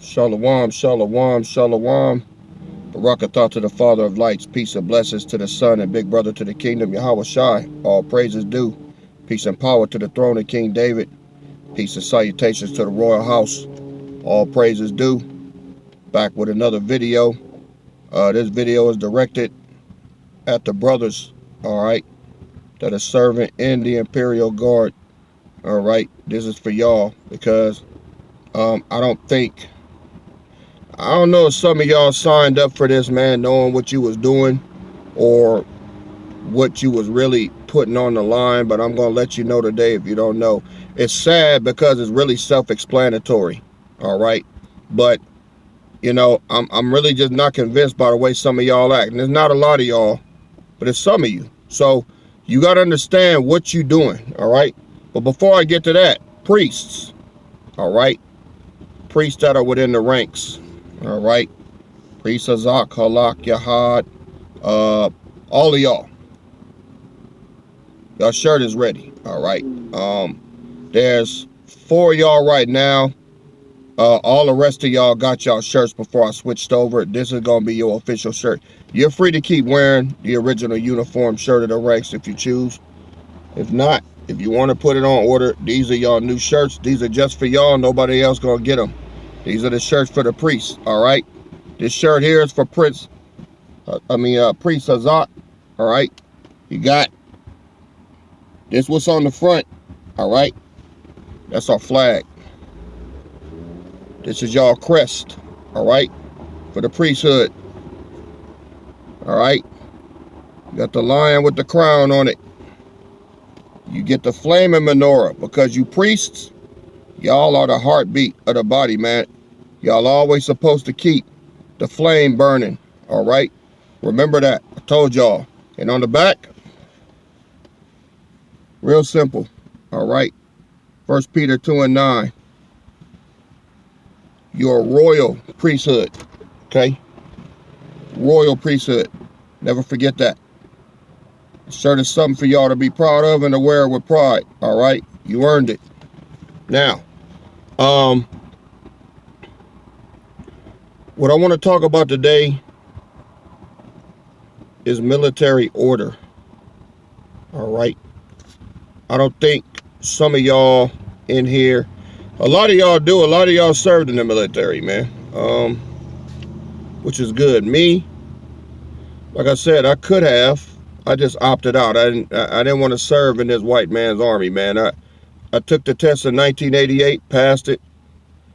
Shalom, shalom, shalom. Barakatah to the Father of lights. Peace and blessings to the Son and big brother to the kingdom, Yahweh Shai. All praises due. Peace and power to the throne of King David. Peace and salutations to the royal house. All praises due. Back with another video. This video is directed at the brothers, all right, that are serving in the Imperial Guard. All right, this is for y'all because I don't know if some of y'all signed up for this, man, knowing what you was doing or what you was really putting on the line, but I'm going to let you know today if you don't know. It's sad because it's really self-explanatory, all right? But, you know, I'm really just not convinced by the way some of y'all act. And there's not a lot of y'all, but it's some of you. So you got to understand what you're doing, all right? But before I get to that, priests, all right? Priests that are within the ranks. All right, Priest Azak, Halak, Yahad, all of y'all shirt is ready. All right, there's 4 of y'all right now. All the rest of y'all got y'all shirts before I switched over. This is gonna be your official shirt. You're free to keep wearing the original uniform shirt of the ranks if you choose. If not, if you want to put it on order, these are y'all new shirts. These are just for y'all. Nobody else gonna get them. These are the shirts for the priests. All right. This shirt here is for Priest Azak. All right. You got this. What's on the front? All right. That's our flag. This is y'all crest. All right. For the priesthood. All right. You got the lion with the crown on it. You get the flaming menorah because you priests, y'all are the heartbeat of the body, man. Y'all always supposed to keep the flame burning, all right? Remember that. I told y'all. And on the back, real simple, all right? 1 Peter 2:9. You're a royal priesthood, okay? Royal priesthood. Never forget that. The shirt is something for y'all to be proud of and to wear with pride, all right? You earned it. Now, what I want to talk about today is military order. All right. I don't think some of y'all in here, a lot of y'all do, a lot of y'all served in the military, man. Which is good. Me, like I said, I could have. I just opted out. I didn't want to serve in this white man's army, man. I took the test in 1988, passed it.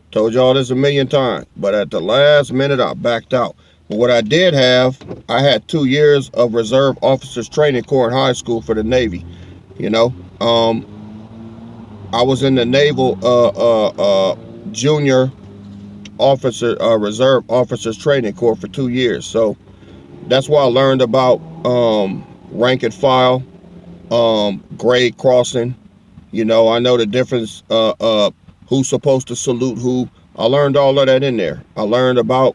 Told y'all this a million times, but at the last minute, I backed out. But what I did have, I had 2 years of reserve officers training corps in high school for the Navy. You know, I was in the Naval junior officer reserve officers training corps for 2 years. So that's why I learned about rank and file, grade crossing. You know, I know the difference. Who's supposed to salute who. I learned all of that in there. I learned about,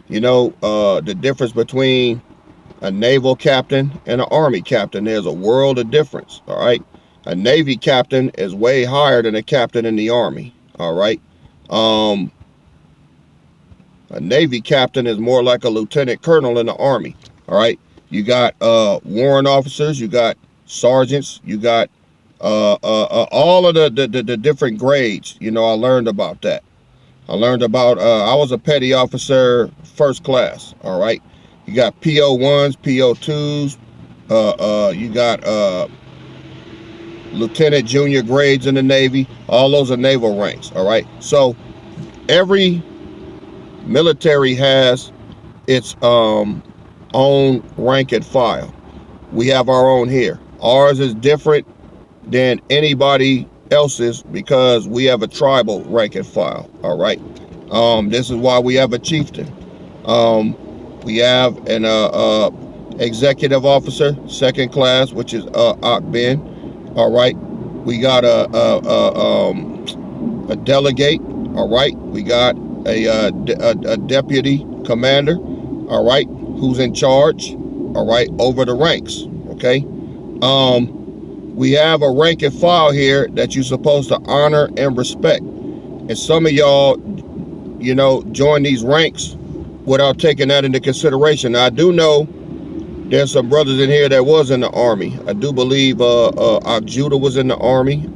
you know, the difference between a naval captain and an army captain. There's a world of difference, all right? A Navy captain is way higher than a captain in the Army, all right? A Navy captain is more like a lieutenant colonel in the Army, all right? You got warrant officers, you got sergeants, you got all of the different grades. You know, I learned about that. I learned about, I was a petty officer, first class, all right? You got PO1s, PO2s, you got lieutenant, junior grades in the Navy. All those are naval ranks, all right? So every military has its own rank and file. We have our own here. Ours is different than anybody else's because we have a tribal rank and file, all right? This is why we have a chieftain. We have an executive officer, second class, which is Ak Ben, all right? We got a delegate, all right? We got a deputy commander, all right, who's in charge, all right, over the ranks, okay? We have a rank and file here that you're supposed to honor and respect. And some of y'all you know, join these ranks without taking that into consideration. Now, I do know there's some brothers in here that was in the army. I do believe Judah was in the army.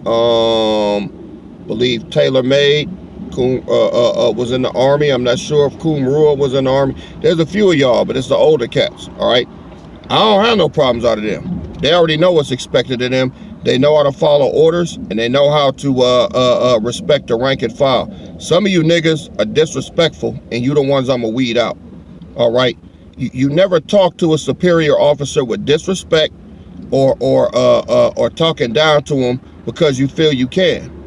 Believe Taylor Made was in the army. I'm not sure if Kum Rua was in the army. There's a few of y'all, but it's the older cats, all right? I don't have no problems out of them. They already know what's expected of them. They know how to follow orders, and they know how to respect the rank and file. Some of you niggas are disrespectful, and you the ones I'm gonna weed out, all right? You never talk to a superior officer with disrespect or talking down to him because you feel you can.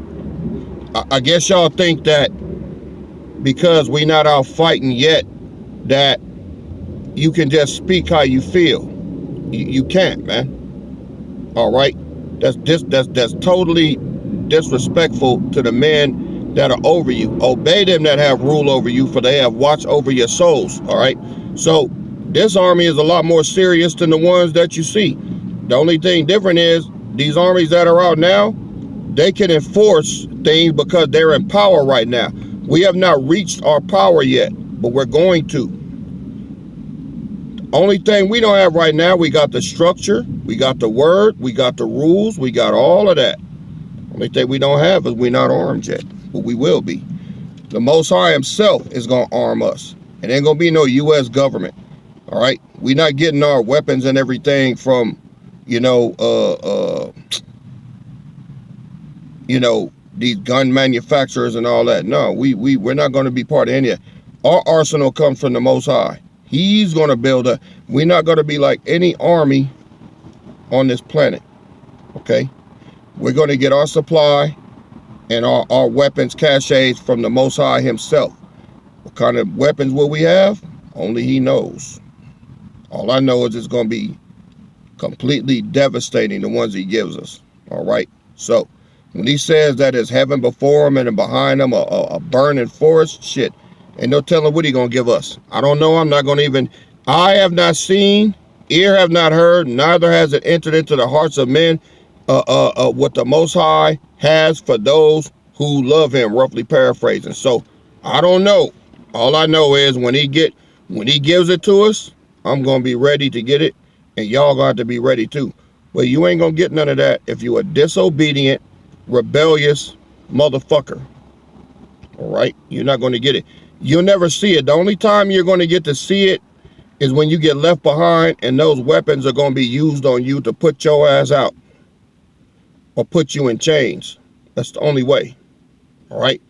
I guess y'all think that because we not out fighting yet, that you can just speak how you feel. You can't, man. All right, that's totally disrespectful to the men that are over you. Obey them that have rule over you, for they have watched over your souls. All right. So this army is a lot more serious than the ones that you see. The only thing different is these armies that are out now, they can enforce things because they're in power right now. We have not reached our power yet, but we're going to. Only thing we don't have right now, we got the structure, we got the word, we got the rules, we got all of that. Only thing we don't have is we're not armed yet, but we will be. The Most High himself is going to arm us. It ain't going to be no U.S. government, all right? We're not getting our weapons and everything from, you know, these gun manufacturers and all that. No, we're not going to be part of any of it. Our arsenal comes from the Most High. He's going to build a. We're not going to be like any army on this planet, okay? We're going to get our supply and our weapons caches from the Most High himself. What kind of weapons will we have? Only he knows. All I know is it's going to be completely devastating, the ones he gives us, all right? So when he says that there's heaven before him and behind him a burning forest, shit, ain't no telling what he gonna give us. I don't know. I'm not gonna even. I have not seen, ear have not heard, neither has it entered into the hearts of men what the Most High has for those who love him, roughly paraphrasing. So I don't know. All I know is when he gives it to us, I'm gonna be ready to get it, and y'all gonna have to be ready too. Well, you ain't gonna get none of that if you a disobedient, rebellious motherfucker. All right, you're not going to get it. You'll never see it. The only time you're going to get to see it is when you get left behind and those weapons are going to be used on you to put your ass out or put you in chains. That's the only way. All right.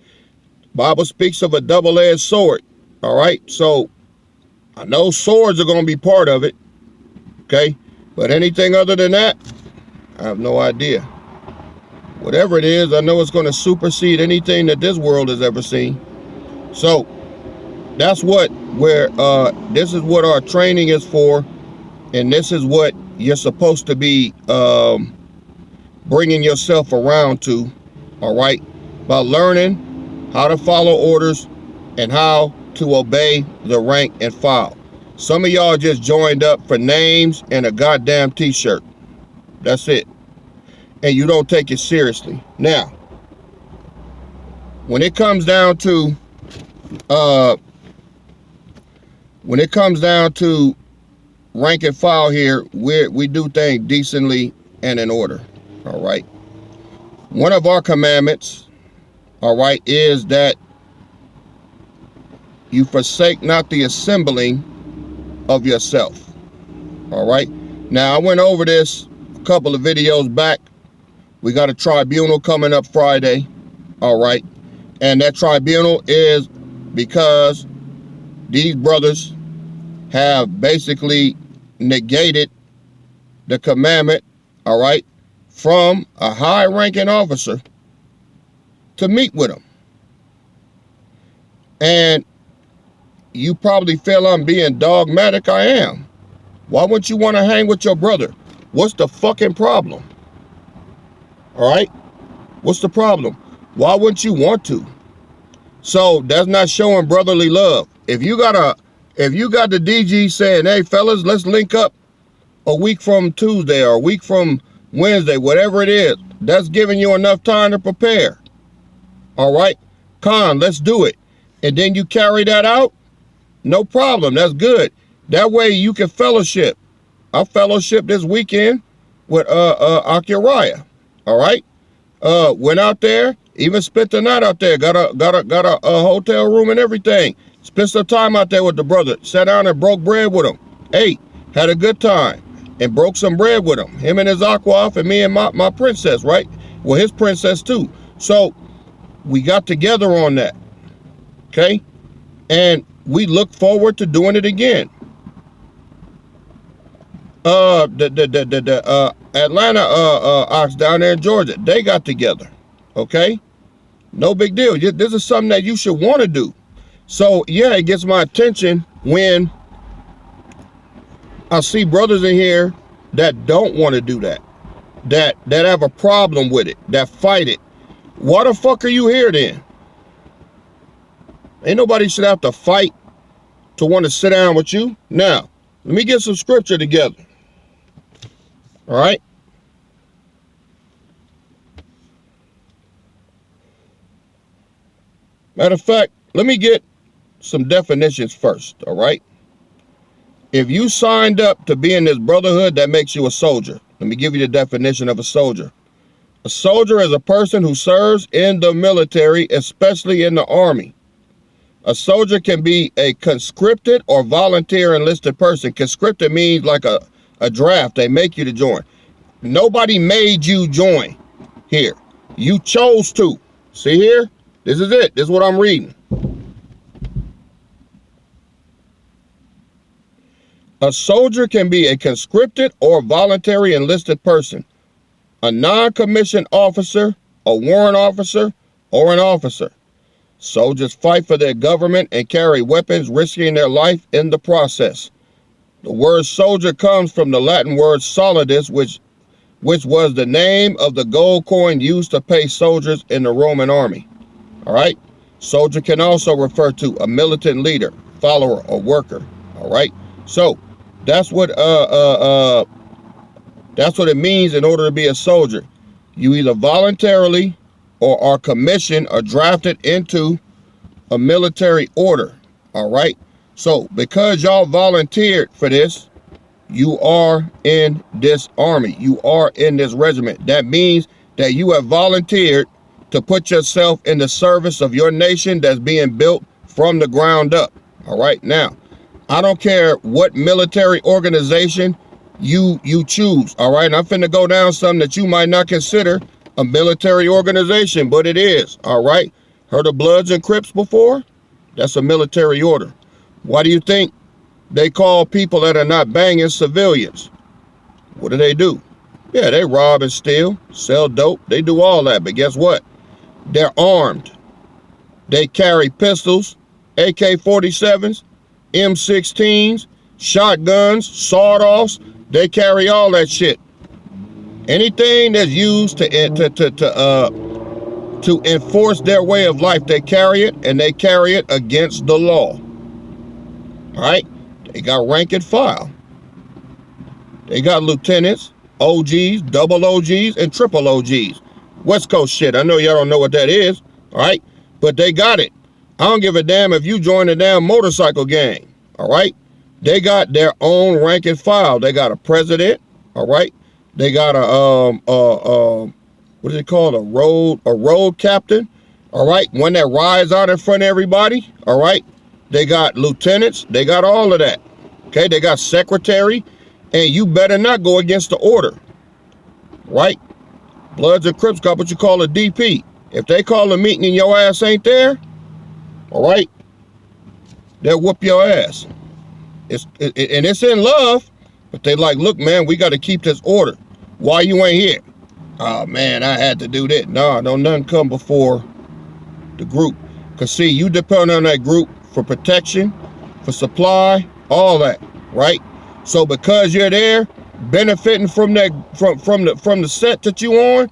Bible speaks of a double-edged sword. All right. So I know swords are going to be part of it. Okay. But anything other than that, I have no idea. Whatever it is, I know it's going to supersede anything that this world has ever seen. So that's this is what our training is for, and this is what you're supposed to be bringing yourself around to, all right, by learning how to follow orders and how to obey the rank and file. Some of y'all just joined up for names and a goddamn t-shirt. That's it. And you don't take it seriously. Now, when it comes down to rank and file here, we do things decently and in order. All right. One of our commandments, all right, is that you forsake not the assembling of yourself. All right. Now, I went over this a couple of videos back. We got a tribunal coming up Friday. All right. And that tribunal is because these brothers have basically negated the commandment, all right, from a high-ranking officer to meet with them. And you probably feel I'm being dogmatic. I am. Why wouldn't you want to hang with your brother? What's the fucking problem? All right? What's the problem? Why wouldn't you want to? So that's not showing brotherly love. If you got the DG saying, hey fellas, let's link up a week from Tuesday or a week from Wednesday, whatever it is, that's giving you enough time to prepare. All right? Let's do it. and then you carry that out, no problem. That's good. That way you can fellowship. I fellowship this weekend with Akiraya. All right. Went out there, even spent the night out there. Got a hotel room and everything. Spent some time out there with the brother. Sat down and broke bread with him. Ate, had a good time, and broke some bread with him. Him and his Aquaf and me and my princess, right? Well, his princess too. So we got together on that. Okay? And we look forward to doing it again. The Atlanta Ox down there in Georgia, they got together. Okay? No big deal. This is something that you should want to do. So yeah, it gets my attention when I see brothers in here that don't want to do that. That have a problem with it, that fight it. Why the fuck are you here then? Ain't nobody should have to fight to want to sit down with you. Now, let me get some scripture together. All right? Matter of fact, let me get some definitions first, all right? If you signed up to be in this brotherhood, that makes you a soldier. Let me give you the definition of a soldier. A soldier is a person who serves in the military, especially in the army. A soldier can be a conscripted or volunteer enlisted person. Conscripted means like a draft. They make you to join. Nobody made you join here. You chose to. See here? This is it. This is what I'm reading. A soldier can be a conscripted or voluntary enlisted person, a non-commissioned officer, a warrant officer, or an officer. Soldiers fight for their government and carry weapons, risking their life in the process. The word soldier comes from the Latin word solidus, which was the name of the gold coin used to pay soldiers in the Roman army. All right? Soldier can also refer to a militant leader, follower, or worker. All right? So that's what it means in order to be a soldier. You either voluntarily or are commissioned or drafted into a military order. All right? So because y'all volunteered for this, you are in this army. You are in this regiment. That means that you have volunteered to put yourself in the service of your nation that's being built from the ground up. All right? Now, I don't care what military organization you choose. All right? And I'm finna go down something that you might not consider a military organization, but it is. All right? Heard of Bloods and Crips before? That's a military order. Why do you think they call people that are not banging civilians? What do? Yeah, they rob and steal, sell dope. They do all that. But guess what? They're armed. They carry pistols, AK-47s, M16s, shotguns, sawed-offs. They carry all that shit. Anything that's used to enforce their way of life, they carry it, and they carry it against the law. All right? They got rank and file. They got lieutenants, OGs, double OGs, and triple OGs. West Coast shit. I know y'all don't know what that is. All right? But they got it. I don't give a damn if you join a damn motorcycle gang. All right? They got their own rank and file. They got a president. All right? They got what is it called? A road captain. All right? One that rides out in front of everybody. All right? They got lieutenants. They got all of that. Okay? They got secretary. And you better not go against the order. Right? Bloods and Crips got what you call a DP. If they call a meeting and your ass ain't there, all right, they'll whoop your ass. It's in love, but they like, look, man, we got to keep this order. Why you ain't here? Oh, man, I had to do that. No, don't nothing come before the group. Because, see, you depend on that group for protection, for supply, all that, right? So because you're there, benefiting from that, from the set that you on,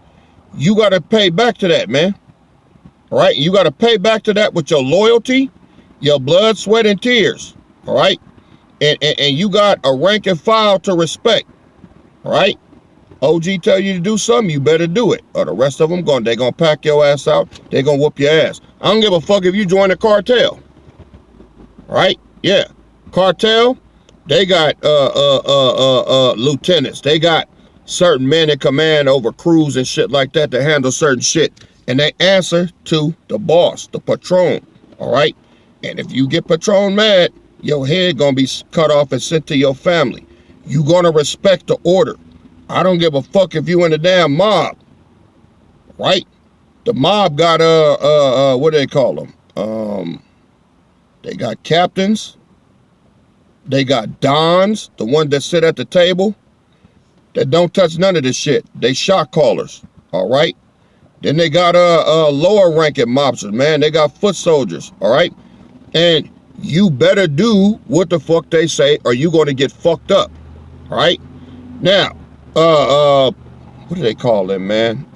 you got to pay back to that, man. All right? You got to pay back to that with your loyalty, your blood, sweat, and tears. All right? And you got a rank and file to respect. All right? OG tell you to do something, you better do it. Or the rest of them, they're going to pack your ass out. They're going to whoop your ass. I don't give a fuck if you join a cartel. All right? Yeah. Cartel, they got lieutenants. They got certain men in command over crews and shit like that to handle certain shit. And they answer to the boss, the patron. All right? And if you get patron mad, your head gonna be cut off and sent to your family. You gonna respect the order. I don't give a fuck if you in the damn mob. Right? The mob got what do they call them? They got captains. They got dons, the ones that sit at the table, that don't touch none of this shit. They shot callers, all right? Then they got lower ranking mobsters, man. They got foot soldiers, all right? And you better do what the fuck they say or you gonna get fucked up, all right? Now, what do they call them, man?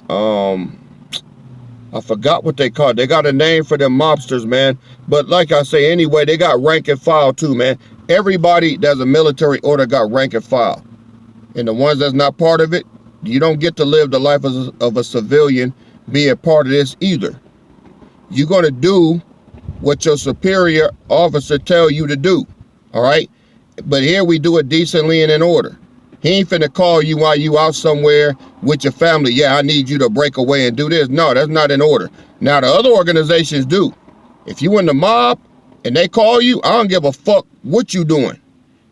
I forgot what they call it. They got a name for them mobsters, man. But like I say, anyway, they got rank and file too, man. Everybody that's a military order got rank and file. And the ones that's not part of it, you don't get to live the life of a civilian being part of this either. You're going to do what your superior officer tell you to do, all right? But here we do it decently and in order. He ain't finna call you while you out somewhere with your family. Yeah, I need you to break away and do this. No, that's not in order. Now, the other organizations do. If you in the mob and they call you, I don't give a fuck what you doing.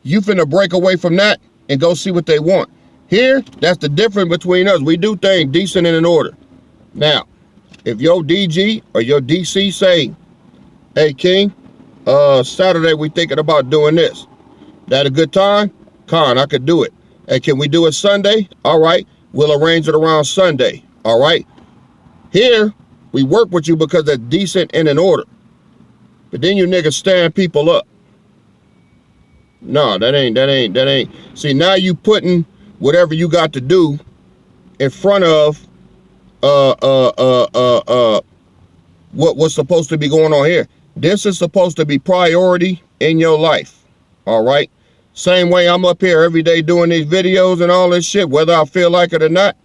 You finna break away from that and go see what they want. Here, that's the difference between us. We do things decent and in order. Now, if your DG or your DC say, hey, King, Saturday we thinking about doing this. That a good time? Con, I could do it. Hey, can we do it Sunday? All right, we'll arrange it around Sunday. All right. Here, we work with you because they're decent and in order. But then you niggas stand people up. No, that ain't. See, now you putting whatever you got to do in front of what's supposed to be going on here. This is supposed to be priority in your life. All right. Same way I'm up here every day doing these videos and all this shit, whether I feel like it or not.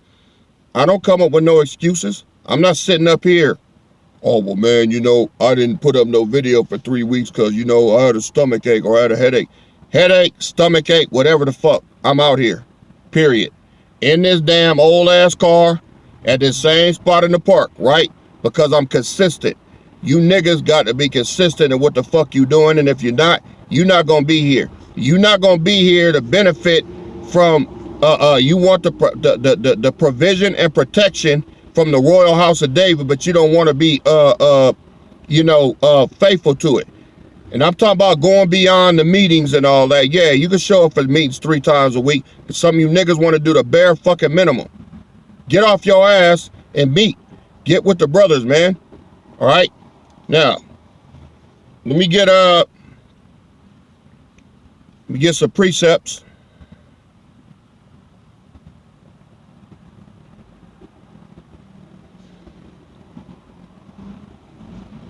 I don't come up with no excuses. I'm not sitting up here. Oh, well, man, you know, I didn't put up no video for 3 weeks because, you know, I had a stomach ache or I had a headache. Headache, stomach ache, whatever the fuck. I'm out here. Period. In this damn old ass car at this same spot in the park, right? Because I'm consistent. You niggas got to be consistent in what the fuck you doing. And if you're not going to be here. You're not going to be here to benefit from, you want the provision and protection from the royal house of David, but you don't want to be, faithful to it. And I'm talking about going beyond the meetings and all that. Yeah, you can show up for meetings 3 times a week, but some of you niggas want to do the bare fucking minimum. Get off your ass and meet. Get with the brothers, man. All right? Now, let me get some precepts.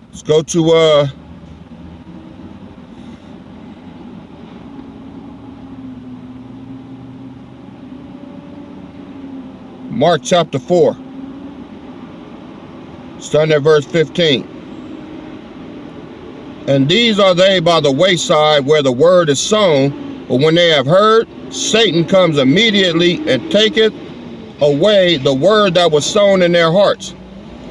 Let's go to Mark chapter 4, starting at verse 15. And these are they by the wayside where the word is sown, but when they have heard, Satan comes immediately and taketh away the word that was sown in their hearts.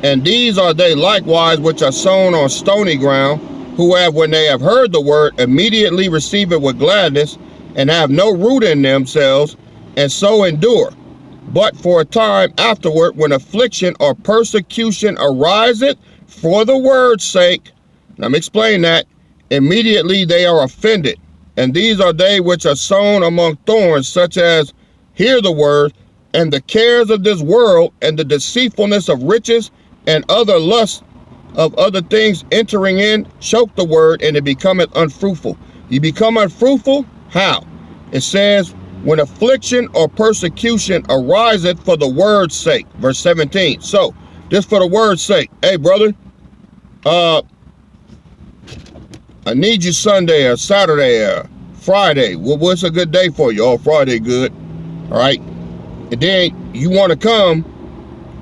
And these are they likewise which are sown on stony ground, who have, when they have heard the word, immediately receive it with gladness, and have no root in themselves, and so endure. But for a time afterward, when affliction or persecution ariseth for the word's sake, let me explain that, immediately they are offended. And these are they which are sown among thorns, such as hear the word, and the cares of this world, and the deceitfulness of riches, and other lusts of other things entering in, choke the word, and it becometh unfruitful. You become unfruitful? How? It says, when affliction or persecution ariseth for the word's sake. Verse 17. So, just for the word's sake. Hey, brother, I need you Sunday or Saturday or Friday. Well, what's a good day for you? Oh, Friday, good. All right. And then you want to come,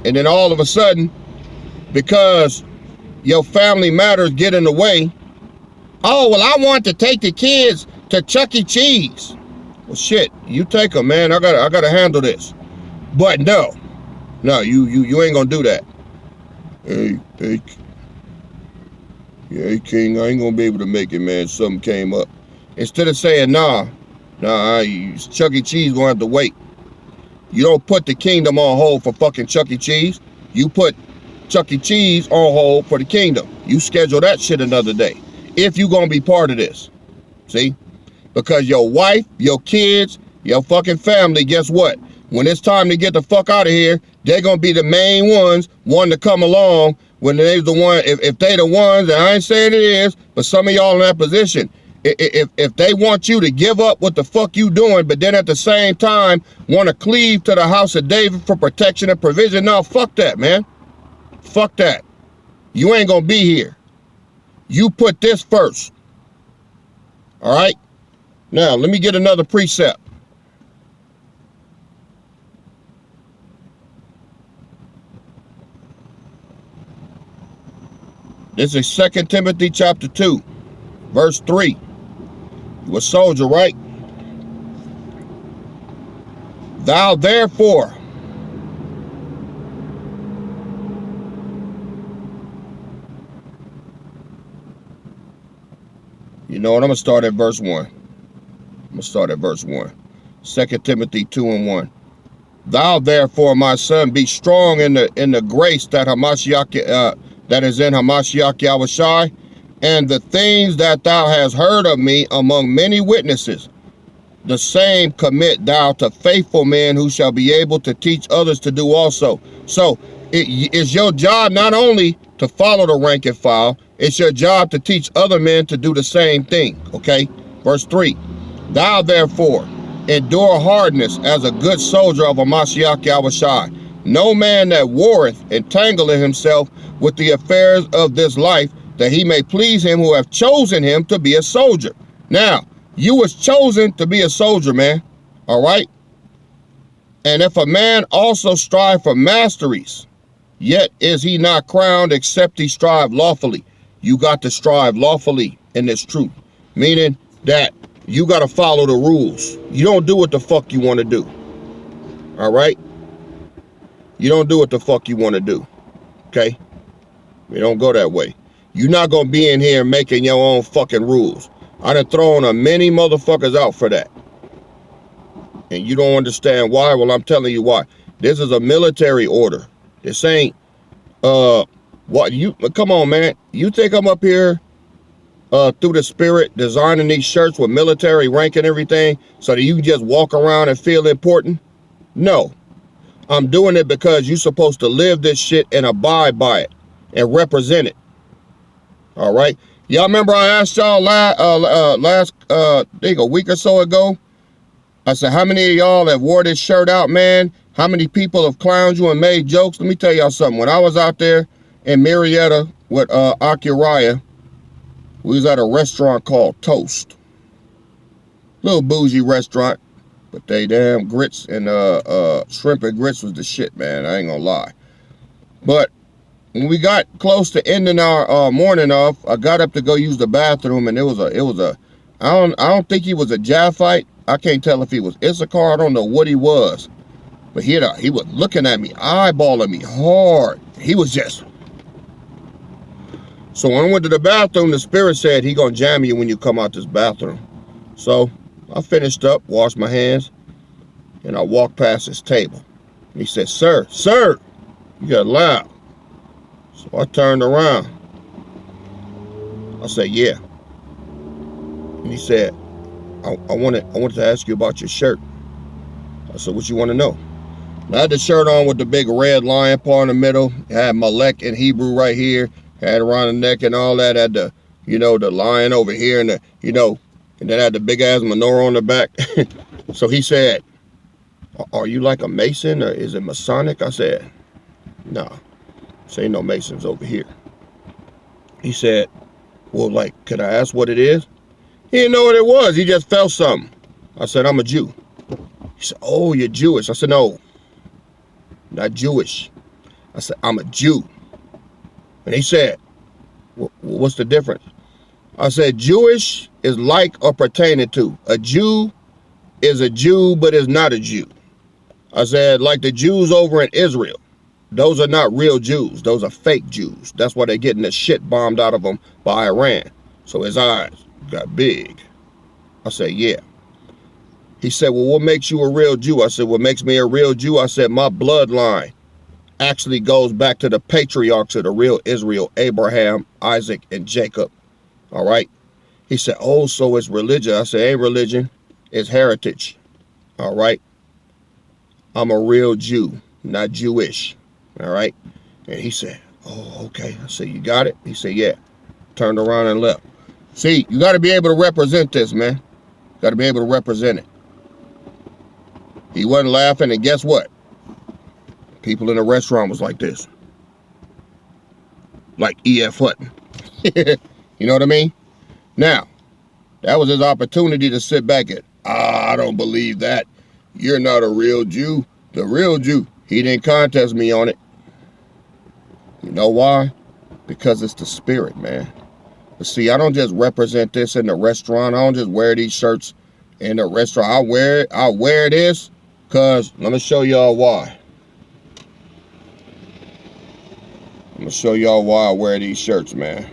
and then all of a sudden, because your family matters get in the way, Oh, well, I want to take the kids to Chuck E. Cheese. Well, shit, you take them, man. I gotta handle this. But no, you ain't gonna do that. Hey, yeah, King, I ain't gonna be able to make it, man. Something came up. Instead of saying, nah, Chuck E. Cheese gonna have to wait. You don't put the kingdom on hold for fucking Chuck E. Cheese. You put Chuck E. Cheese on hold for the kingdom. You schedule that shit another day. If you gonna be part of this. See? Because your wife, your kids, your fucking family, guess what? When it's time to get the fuck out of here, they're gonna be the main ones wanting to come along when they're the one, if they the ones, and I ain't saying it is, but some of y'all in that position, if they want you to give up what the fuck you doing, but then at the same time want to cleave to the house of David for protection and provision, no, fuck that, man. Fuck that. You ain't gonna be here. You put this first. All right? Now, let me get another precept. This is 2 Timothy chapter 2, verse 3. You a soldier, right? Thou therefore, you know what? I'm going to start at verse 1. 2 Timothy 2 and 1. Thou therefore, my son, be strong in the grace that Hamashiach, that is in Hamashiach Yahushai, and the things that thou hast heard of me among many witnesses, the same commit thou to faithful men who shall be able to teach others to do also. So it's your job not only to follow the rank and file, it's your job to teach other men to do the same thing, okay? Verse 3, thou therefore endure hardness as a good soldier of Hamashiach Yahushai. No man that warreth entangleth himself with the affairs of this life, that he may please him who hath chosen him to be a soldier. Now, you was chosen to be a soldier, man. All right? And if a man also strive for masteries, yet is he not crowned except he strive lawfully. You got to strive lawfully in this truth. Meaning that you got to follow the rules. You don't do what the fuck you want to do. All right? You don't do what the fuck you want to do. Okay? We don't go that way. You're not going to be in here making your own fucking rules. I done thrown a many motherfuckers out for that. And you don't understand why? Well, I'm telling you why. This is a military order. This ain't, what you, come on, man. You think I'm up here, through the spirit, designing these shirts with military rank and everything so that you can just walk around and feel important? No. I'm doing it because you're supposed to live this shit and abide by it and represent it. All right. Y'all remember I asked y'all last I think a week or so ago? I said, how many of y'all have wore this shirt out, man? How many people have clowned you and made jokes? Let me tell y'all something. When I was out there in Marietta with Akiraya, we was at a restaurant called Toast. Little bougie restaurant. But they damn grits and shrimp and grits was the shit, man. I ain't gonna lie. But when we got close to ending our morning off, I got up to go use the bathroom, and it was a I don't think he was a Japhite. I can't tell if he was Issachar. I don't know what he was. But he was looking at me, eyeballing me hard. He was just. So when I went to the bathroom, the spirit said he gonna jam you when you come out this bathroom. So I finished up, washed my hands, and I walked past his table. And he said, sir, you got loud. So I turned around. I said, yeah. And he said, I wanted to ask you about your shirt. I said, what you want to know? And I had the shirt on with the big red lion part in the middle. It had Malek in Hebrew right here. Had around the neck and all that. Had the, the lion over here and and then had the big ass menorah on the back. So he said, are you like a Mason or is it Masonic? I said, no, this ain't no Masons over here. He said, well, like, can I ask what it is? He didn't know what it was. He just felt something. I said, I'm a Jew. He said, oh, you're Jewish. I said, no, not Jewish. I said, I'm a Jew. And he said, what's the difference? I said Jewish is like or pertaining to. A Jew is a Jew, but is not a Jew. I said like the Jews over in Israel. Those are not real Jews. Those are fake Jews. That's why they're getting the shit bombed out of them by Iran. So his eyes got big. I said, yeah. He said, well, what makes you a real Jew? I said, what makes me a real Jew? I said, my bloodline actually goes back to the patriarchs of the real Israel, Abraham, Isaac, and Jacob. All right. He said, oh, so it's religion. I said, ain't religion. It's heritage. All right. I'm a real Jew, not Jewish. All right. And he said, oh, okay. I said, you got it? He said, yeah. Turned around and left. See, you got to be able to represent this, man. Got to be able to represent it. He wasn't laughing, and guess what? People in the restaurant was like this. Like E.F. Hutton. You know what I mean? Now, that was his opportunity to sit back and, I don't believe that. You're not a real Jew. The real Jew. He didn't contest me on it. You know why? Because it's the spirit, man. But see, I don't just represent this in the restaurant. I don't just wear these shirts in the restaurant. I wear this because, let me show y'all why. I'm going to show y'all why I wear these shirts, man.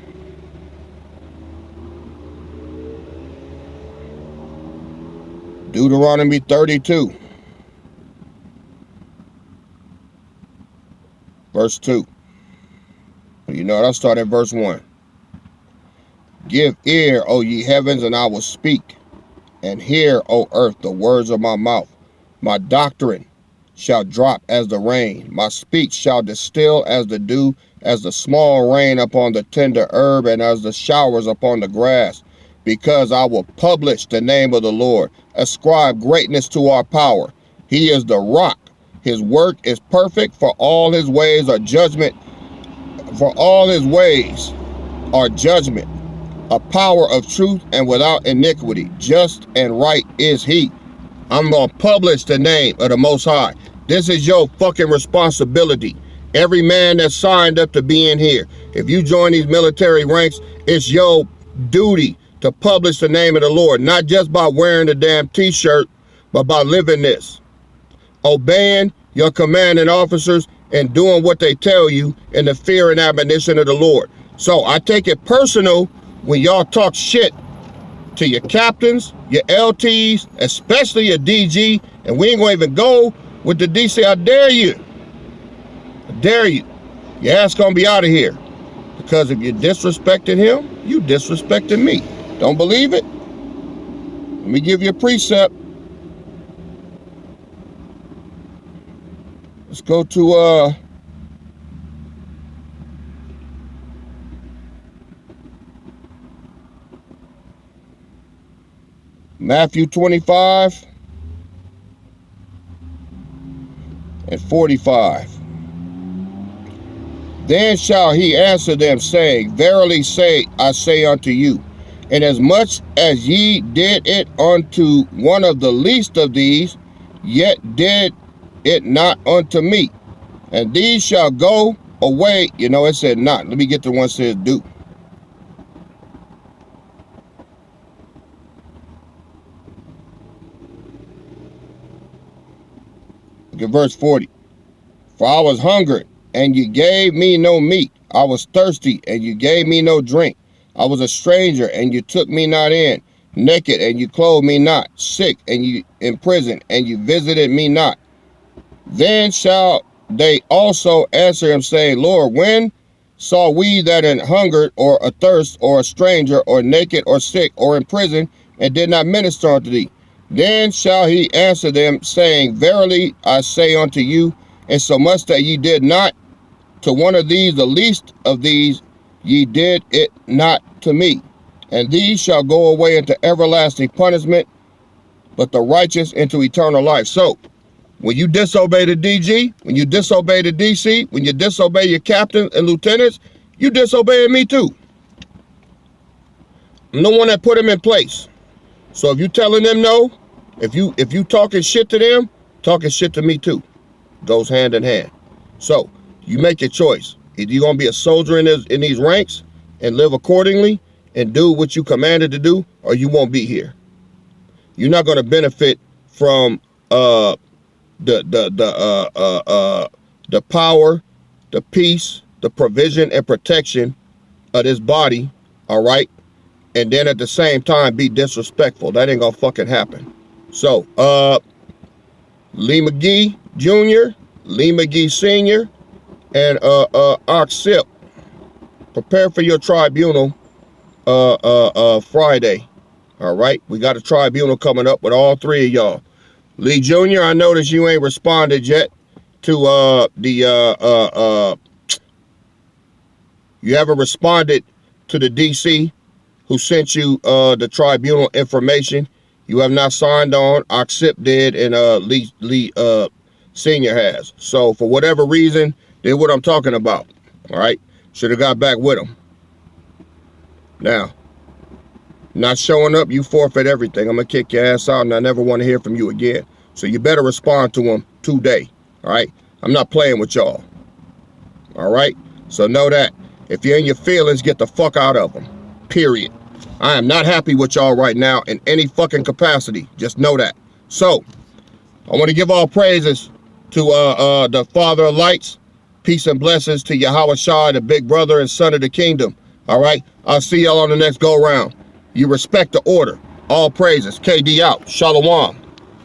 Deuteronomy 32. Verse 2. You know what? I'll start at verse 1. Give ear, O ye heavens, and I will speak. And hear, O earth, the words of my mouth. My doctrine shall drop as the rain. My speech shall distill as the dew, as the small rain upon the tender herb, and as the showers upon the grass. Because I will publish the name of the Lord. Ascribe greatness to our power. He is the rock. His work is perfect, for all his ways are judgment. For all his ways are judgment. A power of truth and without iniquity. Just and right is he. I'm going to publish the name of the Most High. This is your fucking responsibility. Every man that's signed up to be in here. If you join these military ranks, it's your duty to publish the name of the Lord. Not just by wearing the damn t-shirt, but by living this. Obeying your commanding officers and doing what they tell you in the fear and admonition of the Lord. So I take it personal when y'all talk shit to your captains, your LTs, especially your DG, and we ain't gonna even go with the DC. I dare you. I dare you. Your ass gonna be out of here. Because if you disrespected him, you disrespected me. Don't believe it? Let me give you a precept. Let's go to Matthew 25 and 45. Then shall he answer them, saying, verily I say unto you, inasmuch as ye did it unto one of the least of these, yet did it not unto me. And these shall go away. You know, it said not. Let me get the one that says do. Look at verse 40. For I was hungered, and you gave me no meat. I was thirsty, and you gave me no drink. I was a stranger, and you took me not in. Naked, and you clothed me not. Sick, and you in prison, and you visited me not. Then shall they also answer him, saying, Lord, when saw we that an hungered, or athirst, or a stranger, or naked, or sick, or in prison, and did not minister unto thee? Then shall he answer them, saying, verily I say unto you, insomuch that ye did not to one of these, the least of these, ye did it not to me. And these shall go away into everlasting punishment, but the righteous into eternal life. So, when you disobey the DG, when you disobey the DC, when you disobey your captains and lieutenants, you disobeying me too. I'm the one that put them in place. So if you telling them no, if you talking shit to them, talking shit to me too. Goes hand in hand. So you make your choice. Either you're gonna be a soldier in these ranks and live accordingly, and do what you commanded to do, or you won't be here. You're not going to benefit from the power, the peace, the provision and protection of this body, all right? And then at the same time be disrespectful. That ain't gonna fucking happen. So, Lee McGee Jr., Lee McGee Sr., and Oxip, prepare for your tribunal Friday. All right, we got a tribunal coming up with all three of y'all. Lee Jr., I noticed you ain't responded yet to you haven't responded to the DC who sent you the tribunal information. You have not signed on. Oxip did, and Lee Senior has. So for whatever reason, did what I'm talking about. All right, should have got back with him. Now, not showing up, you forfeit everything. I'm gonna kick your ass out, and I never want to hear from you again. So you better respond to him today. All right, I'm not playing with y'all. All right, so know that if you're in your feelings, get the fuck out of them. Period. I am not happy with y'all right now in any fucking capacity. Just know that. So, I want to give all praises to the Father of Lights. Peace and blessings to Yahweh Shai, the big brother and son of the kingdom. All right? I'll see y'all on the next go round. You respect the order. All praises. KD out. Shalom.